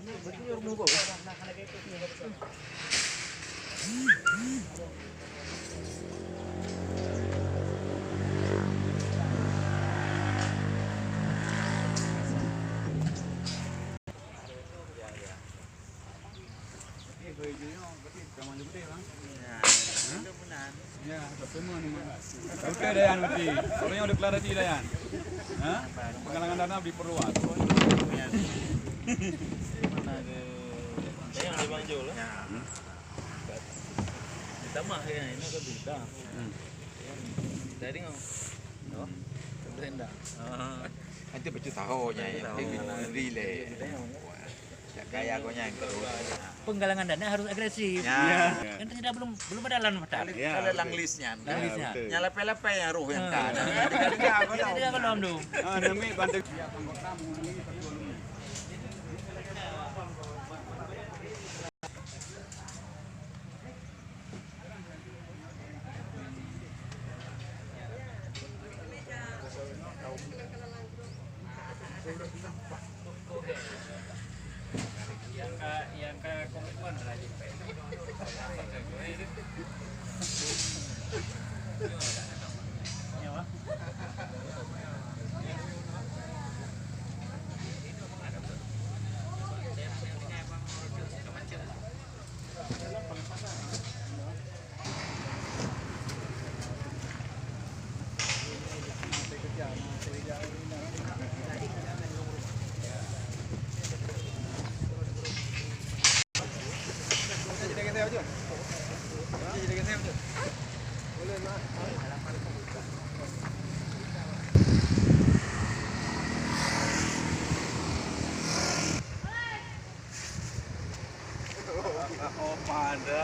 Ya, semua nih mas. Oke Dayan berarti. Orangnya udah kelar tadi Dayan. Hah? Penggalangan dana diperluas. Yang lebih jauh lah. Ditambah ya ini kan bisa. Dari ngau. No. Berenda. Nanti baca tahunya yang relay. Gaya gonya yang terus. Penggalangan dana harus agresif. Ya. Kan tidak belum ada lahan matar. Ada langlisnya. Langlisnya. Nyala-lepe yang ruh yang kan. Tidak kalau dong. Nami bantu. Yang ke komitmen lagi. Oh, pada.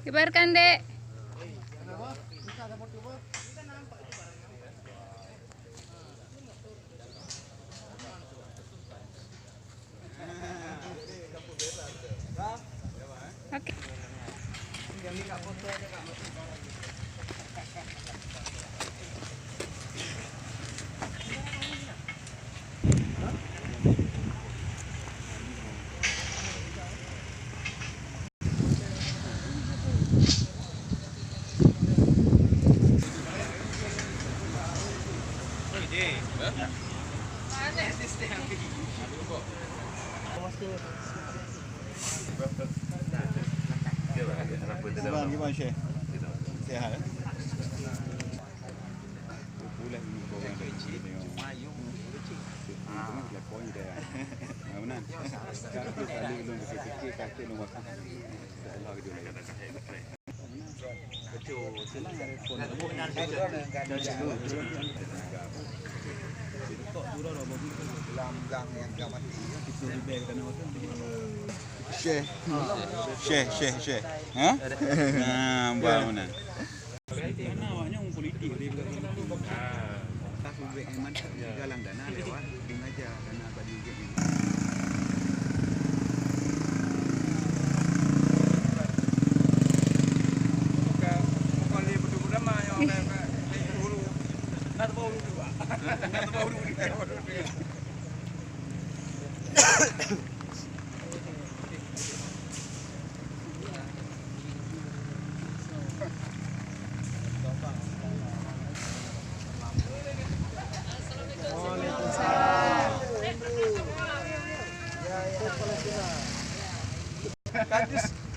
Kibarkan, Dek. Oke. Gimana Syekh? Sehat? Bulan ini kau yang kecil mayung. Lepon dia. Mana? Kaki tali belum fikir kaki belum makan. Allah gitu lagi. Betul. Senang ada phone. Kok dulu dah bagus. Lambang yang gamat. Itu di beg dan apa tu? Syekh. Syekh. Ha? Nah, baru mana? Mana awaknya orang politik dia bukan politik. subek eman galang dana lewat link aja dana bagi game ini. Kalau dia berdua mah yang dulu. Nak tahu dulu. Nak tahu dulu.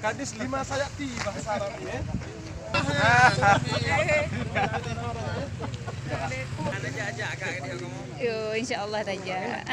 Kadis 5 sayati bahasa Arab ya. Yo, insya-Allah saja.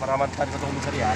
Para mantan ketua umum syariah.